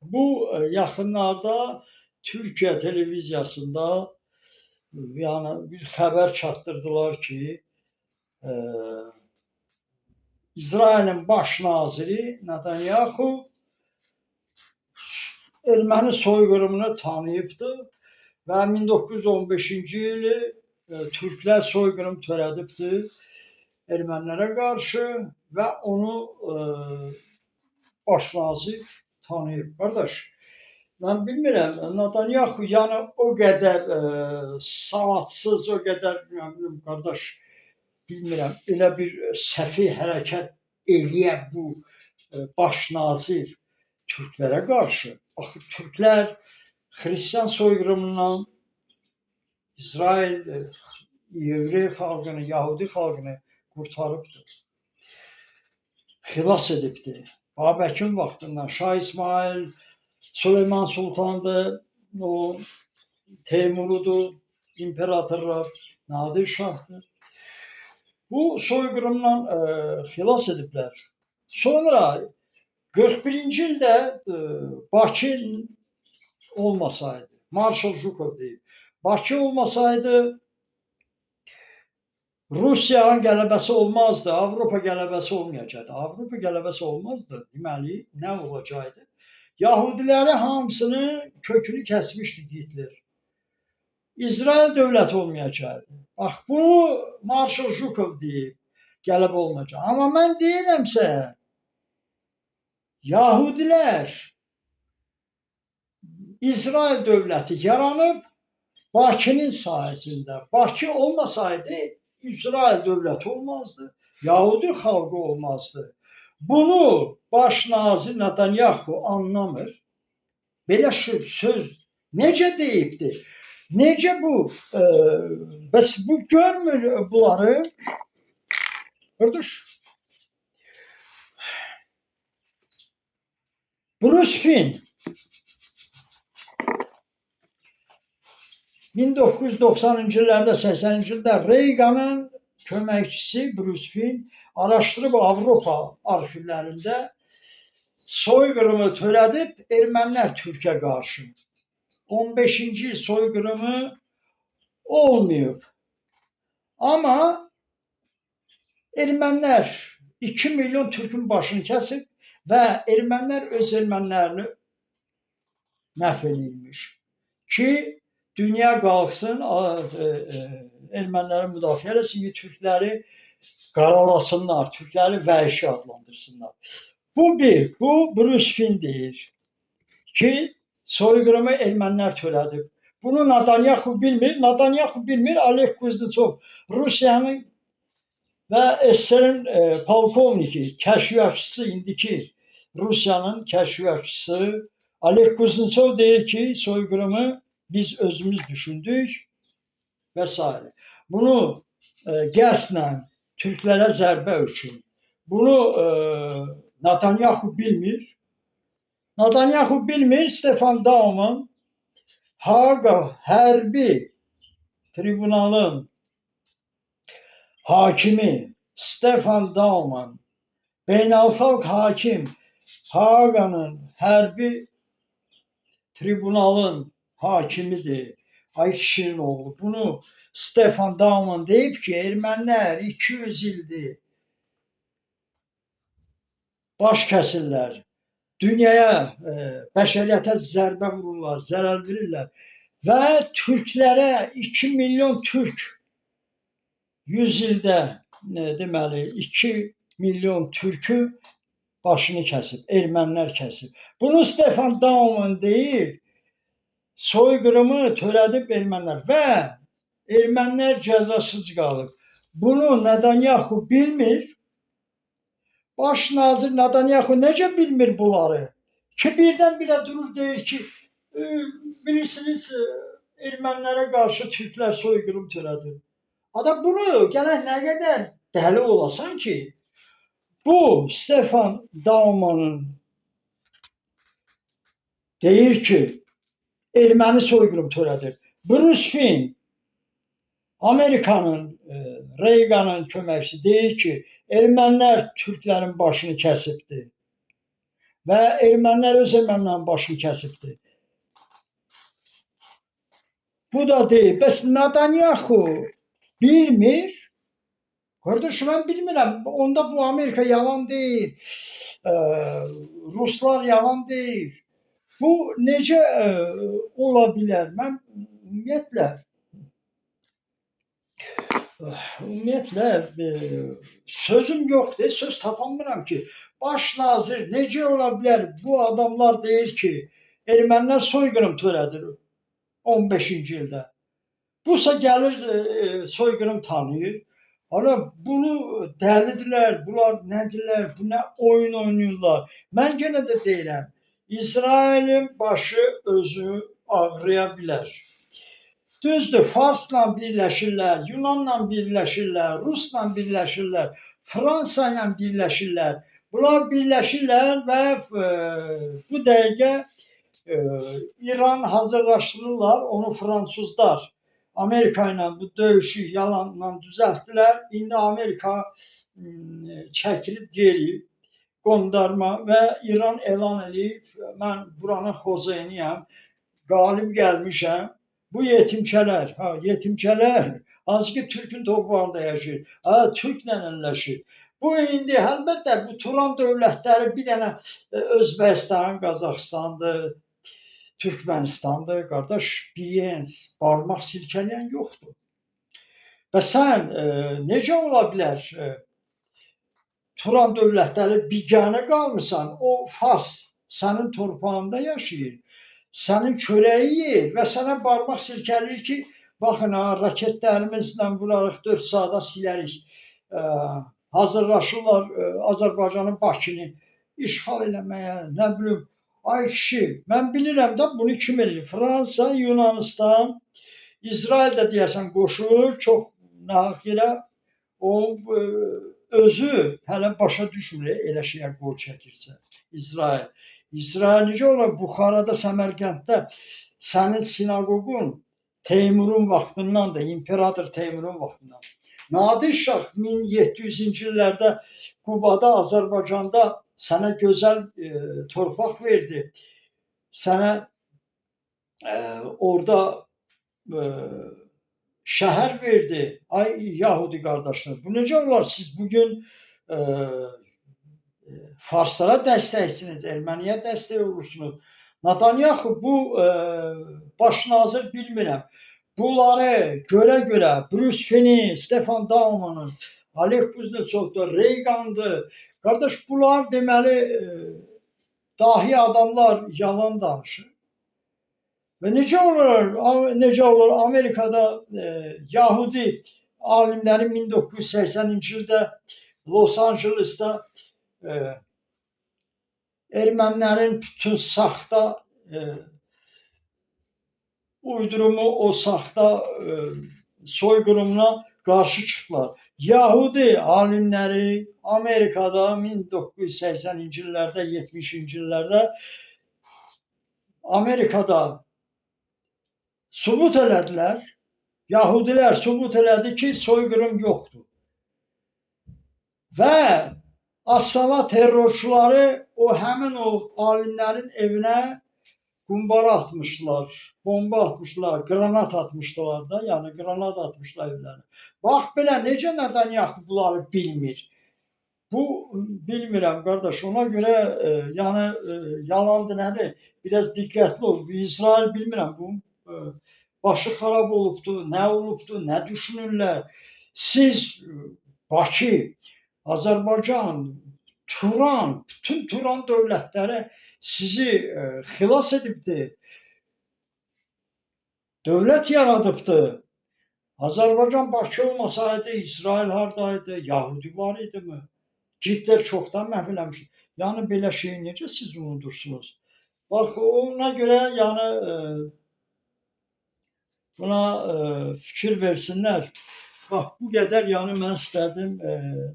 Bu yaxınlarda Türkiyə televiziyasında yani bir xəbər çatdırdılar ki, İsrailin baş naziri Netanyahu erməni soyqırımını tanıyıbdı və 1915-ci ili türklər soyqırım törədibdi ermənilərə qarşı və onu baş nazir tanıyıb. Qardaş, mən bilmirəm, Netanyahu yəni o qədər savadsız, o qədər qardaş, bilmirəm, elə bir səfih hərəkət eləyə bu baş nazir Türklərə qarşı. Axı Türklər xristian soyqırımından İsrail, Yevrey xalqını, Yahudi xalqını qurtarıbdır, xilas edibdir. Babəkin vaxtından Şah İsmail, Süleyman Sultan'dır, o Teymur'udur, imperatorlar, Nadir Şah'dır. Bu soyqırımdan xilas ediblər. Sonra 41-ci ildə Bakı olmasaydı, Marshal Jukov deyib, Bakı olmasaydı Rusiyanın qələbəsi olmazdı, Avropa qələbəsi olmayacaqdı. Avropa qələbəsi olmazdı. Deməli, nə olacaqdı? Yahudiləri hamısını kökünü kəsmişdi Hitler. İsrail dövləti olmayacaqdı. Bax, bunu Marshal Jukov deyib, qələbə olmayacaq. Amma mən deyirəmsə, Yahudilər İsrail dövləti yaranıb Bakının sayəsində. Bakı olmasaydı İsrail dövləti olmazdı, Yahudi xalqı olmazdı. Bunu baş nazir Netanyahu anlamır. Belə söz necə deyibdi? Necə bu? Bəs bu görmür bunları? Qardaş, Bruce Finn 1990-cı illərdə, 80-ci ildə Reaganın köməkçisi Bruce Finn araşdırıb Avropa arxivlərində soyqırımı törədib ermənilər Türkiyə qarşı. 15-ci il soyqırımı olmayıb. Amma ermənilər 2 milyon Türkün başını kəsib və ermənilər öz ermənilərini məhv edilmiş ki, dünya qalxsın, erməniləri müdafiə eləsin ki, türkləri qaralasınlar, türkləri vəhşi adlandırsınlar. Bu bir, bu Bruce Finn deyir ki, soyqırımı ermənilər törədib. Bunu Netanyahu bilmir, Netanyahu bilmir, Oleg Kuznetsov, Rusiyanın və SSR-in polkovniki, kəşfiyyatçısı, indiki Rusiyanın kəşfiyyatçısı Oleg Kuznetsov deyir ki, soyqırımı biz özümüz düşündük və s. Bunu qəsdlə Türklərə zərbə üçün. Bunu Netanyahu bilmir. Netanyahu bilmir, Stefan Daum'un Haqa hərbi tribunalın hakimi Stefan Daum'un, beynəlxalq hakim Haqa'nın hərbi tribunalın hakimidir. Ay kişinin oğlu. Bunu Stefan Daum'un deyib ki, ermənilər 200 ildir baş kəsirlər. Dünyaya, bəşəriyyətə zərbə vururlar, zərər verirlər. Və türklərə 2 milyon türk 100 ildə deməli 2 milyon türkü başını kəsib, ermənilər kəsib. Bunu Stefan Daum'un deyir, soyqırımı törədib ermənilər və ermənilər cəzasız qalıb. Bunu Netanyahu bilmir. Baş nazir Netanyahu necə bilmir bunları? Ki birdən-birə durur deyir ki, bilirsiniz, ermənilərə qarşı türklər soyqırım törədir. Adam bunu gələn nə qədər dəli olasan ki, bu Stefan Daum'un deyir ki, erməni soyqırım törədir. Bruce Finn, Amerikanın, Reaganın köməkçisi deyir ki, ermənilər türklərin başını kəsibdir. və ermənilər öz ermənilərin başını kəsibdir. Bu da deyil. Bəs Netanyahu bilmir. Kardeş ben bilmirəm. Onda bu Amerika yalan değil. Ruslar yalan değil. Bu necə ola bilər? Mən ümumiyyətlə sözüm yoxdur. Söz tapamıram ki. Baş nazir necə ola bilər? Bu adamlar deyir ki, ermənilər soyqırım törədir 15-ci ildə. Busa gəlir soyqırım tanıyır. Ana bunu dəlidirlər, bunlar nədirlər, bu nə oyun oynayırlar. Mən yenə də deyirəm, İsrailin başı özü ağrıya bilər. Düzdür, Farsla birləşirlər, Yunanla birləşirlər, Rusla birləşirlər, Fransa ilə birləşirlər. Bunlar birləşirlər və bu dəqiqə İran hazırlaşdırırlar, onu fransızlar. Amerika ilə bu döyüşü yalanla düzəltdilər. İndi Amerika çəkilib geri qondarma və İran elan edib, mən buranın xozeniyəm, qalib gəlmişəm. Bu yetimçələr, yetimçələr, hansı ki Türkün torpağında yaşayır, Türklə əlləşir. Bu indi əlbəttə bu Turan dövlətləri bir dənə Özbəkistan, Qazaxıstandır, Türkmenistan'da kardeş biliyens, parmak silkeleyen yoktu. Ve sen necə ola bilər? Turan dövlətləri biganə qalmısan, o Fars sənin torpağında yaşayır, sənin çörəyi yeyir və sənə parmaq silkələyir ki, baxın raketlərimizlə vurarıq 4 saata silərik. Hazırlaşırlar Azərbaycanın Bakını işğal eləməyə, nə bilim. Ay kişi, mən bilirəm də bunu kim eləyir? Fransa, Yunanistan, İsrail də deyəsən qoşur, çox nahaq yerə. O özü hələ başa düşmür elə şeyə qol çəkirsə. İsrail. İsrail necə olar? Buxarada, Səmərqənddə sənin sinagogun Teymurun vaxtından da, İmperator Teymurun vaxtından. Nadir Şah 1700-cü illərdə Qubada, Azərbaycanda sənə gözəl torpaq verdi. Sənə orada şəhər verdi. Ay Yahudi qardaşlar. Bu necə olar? Siz bugün Farslara dəstəksiniz, Erməniyə dəstək olursunuz. Netanyahu bu baş nazir bilmirəm. Bunları görə Bruce Fini, Stefan Dauman'ın, Alek Kuznetsov'da, Reagan'dı. Kardeş bunlar deməli dahi adamlar yalan danışır. Və necə olur Amerikada Yahudi alimləri 1980-ci ildə Los Angeles'da ermənilərin bütün saxta uydurumu, o saxta soyqırımına qarşı çıxdılar. Yahudi alimləri Amerikada 1980-ci illərdə, 70-ci illərdə Amerikada sübut elədilər. Yahudilər sübut elədi ki, soyqırım yoxdur. Və Asala terrorçuları həmin o alimlərin evinə qumbara atmışdılar, bomba atmışdılar, granat atmışdılar da, yəni granat atmışlar evlərinə. Bax belə necə Netanyahu bunları bilmir. Bu bilmirəm qardaş, ona görə yəni yalandır nədir? Biraz diqqətli ol. İsrail bilmirəm bu başı xarab olubdu, nə olubdu, nə düşünürlər. Siz Bakı, Azərbaycan, Turan, bütün Turan dövlətləri sizi xilas edibdir. Dövlət yaradıbdır. Azərbaycan Bakı olmasaydı, İsrail haradaydı, Yahudi var idi mi? Hitler çoxdan məhv eləmişdi. Yəni belə şeyi necə siz unudursunuz? Bax, ona görə yəni buna fikir versinlər. Bax, bu qədər yəni mən istədim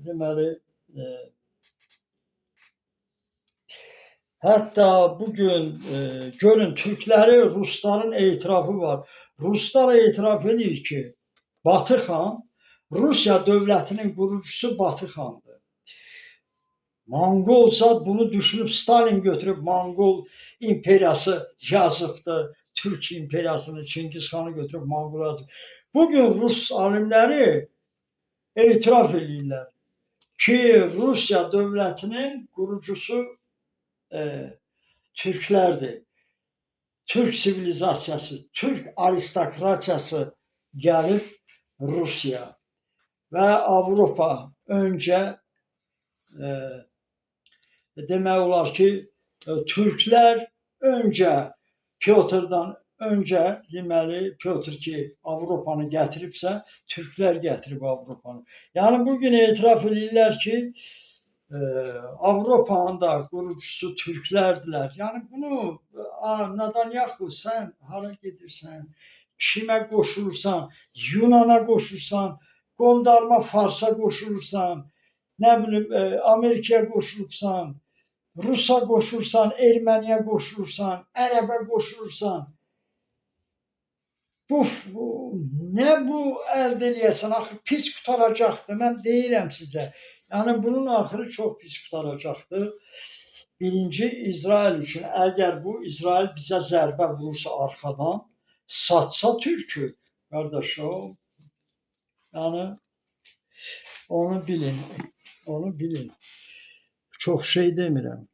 deməli hətta bugün görün Türkləri Rusların etirafı var. Ruslar etiraf edir ki, Batı xan Rusiya dövlətinin qurucusu Batı xandır. Monqolsa bunu düşünüb Stalin götürüb Monqol imperiyası yazıbdı. Türk imperiyasını, Çingiz Xanı götürüb Monqol yazıb. Bugün Rus alimləri etiraf edirlər ki, Rusiya dövlətinin qurucusu e, Türklərdir. Türk sivilizasiyası, Türk aristokratiyası gəlib Rusiya və Avropa öncə demək olar ki, Türklər öncə Pyotrdan öncə deməli Pyotr ki Avropanı gətiribsə, Türklər gətirib Avropanı. Yəni bu gün etiraf edirlər ki, Avropanın da qurucusu Türklərdilər. Yəni bunu Netanyahu sən hara gedirsən, kimə qoşulursan, Yunana qoşulursan, qondarma Farsa qoşulursan, nə bilim Amerikaya qoşulubsan, Rusa qoşulursan, Erməniyə qoşulursan, Ərəbə qoşulursan. Bu nə bu əldə eləyəsən, axı pis qutaracaqdır. Mən deyirəm sizə. Yəni bunun axırı çox pis qutaracaqdır. Birinci İsrail üçün əgər bu İsrail bizə zərbə vurursa arxadan, satsa Türkü, qardaşım, yəni onu bilin, onu bilin. Çox şey demirəm.